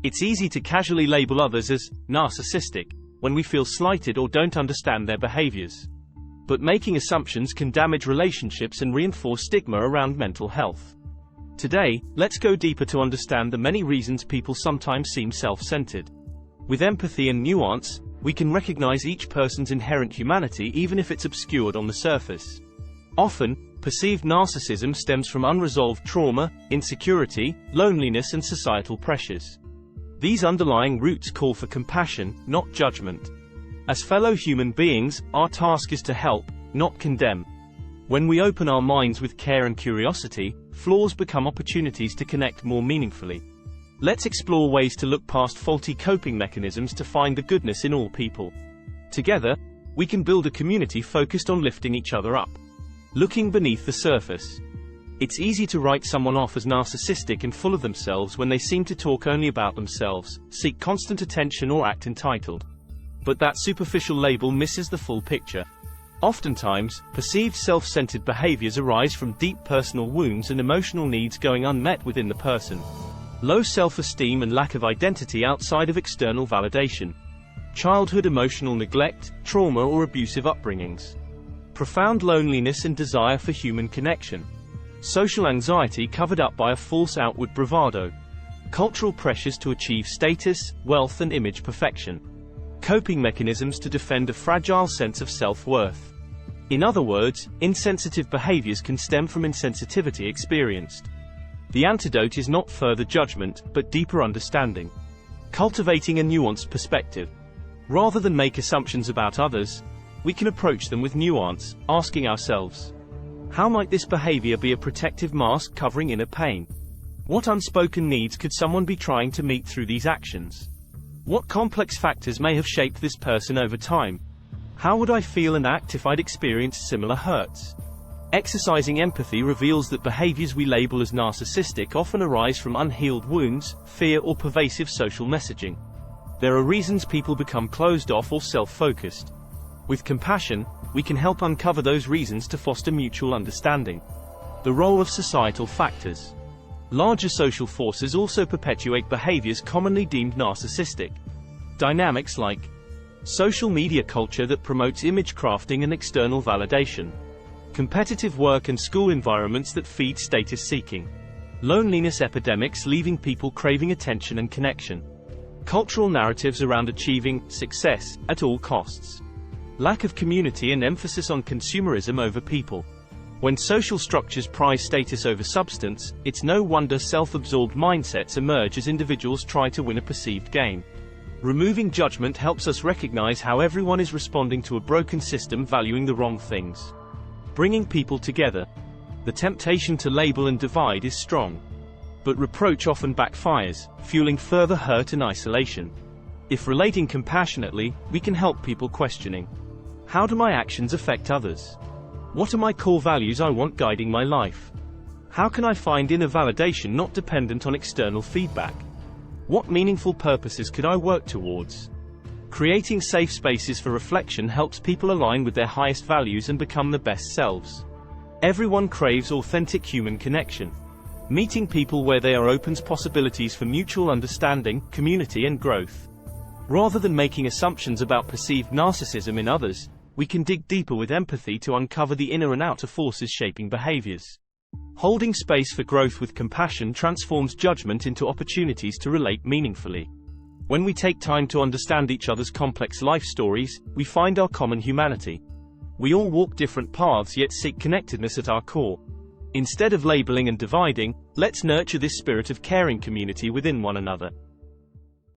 It's easy to casually label others as narcissistic when we feel slighted or don't understand their behaviors. But making assumptions can damage relationships and reinforce stigma around mental health. Today, let's go deeper to understand the many reasons people sometimes seem self-centered. With empathy and nuance, we can recognize each person's inherent humanity even if it's obscured on the surface. Often, perceived narcissism stems from unresolved trauma, insecurity, loneliness, and societal pressures. These underlying roots call for compassion, not judgment. As fellow human beings, our task is to help, not condemn. When we open our minds with care and curiosity, flaws become opportunities to connect more meaningfully. Let's explore ways to look past faulty coping mechanisms to find the goodness in all people. Together, we can build a community focused on lifting each other up. Looking beneath the surface. It's easy to write someone off as narcissistic and full of themselves when they seem to talk only about themselves, seek constant attention, or act entitled. But that superficial label misses the full picture. Oftentimes, perceived self-centered behaviors arise from deep personal wounds and emotional needs going unmet within the person. Low self-esteem and lack of identity outside of external validation. Childhood emotional neglect, trauma, or abusive upbringings. Profound loneliness and desire for human connection. Social anxiety covered up by a false outward bravado. Cultural pressures to achieve status, wealth, and image perfection. Coping mechanisms to defend a fragile sense of self-worth. In other words, insensitive behaviors can stem from insensitivity experienced. The antidote is not further judgment, but deeper understanding. Cultivating a nuanced perspective. Rather than make assumptions about others, we can approach them with nuance, asking ourselves, how might this behavior be a protective mask covering inner pain? What unspoken needs could someone be trying to meet through these actions? What complex factors may have shaped this person over time? How would I feel and act if I'd experienced similar hurts? Exercising empathy reveals that behaviors we label as narcissistic often arise from unhealed wounds, fear, or pervasive social messaging. There are reasons people become closed off or self-focused. With compassion, we can help uncover those reasons to foster mutual understanding. The role of societal factors. Larger social forces also perpetuate behaviors commonly deemed narcissistic. Dynamics like social media culture that promotes image crafting and external validation. Competitive work and school environments that feed status seeking. Loneliness epidemics leaving people craving attention and connection. Cultural narratives around achieving success at all costs. Lack of community and emphasis on consumerism over people. When social structures prize status over substance, it's no wonder self-absorbed mindsets emerge as individuals try to win a perceived gain. Removing judgment helps us recognize how everyone is responding to a broken system valuing the wrong things. Bringing people together. The temptation to label and divide is strong. But reproach often backfires, fueling further hurt and isolation. If relating compassionately, we can help people questioning, how do my actions affect others? What are my core values I want guiding my life? How can I find inner validation not dependent on external feedback? What meaningful purposes could I work towards? Creating safe spaces for reflection helps people align with their highest values and become their best selves. Everyone craves authentic human connection. Meeting people where they are opens possibilities for mutual understanding, community, and growth. Rather than making assumptions about perceived narcissism in others, we can dig deeper with empathy to uncover the inner and outer forces shaping behaviors. Holding space for growth with compassion transforms judgment into opportunities to relate meaningfully. When we take time to understand each other's complex life stories, we find our common humanity. We all walk different paths yet seek connectedness at our core. Instead of labeling and dividing, let's nurture this spirit of caring community within one another.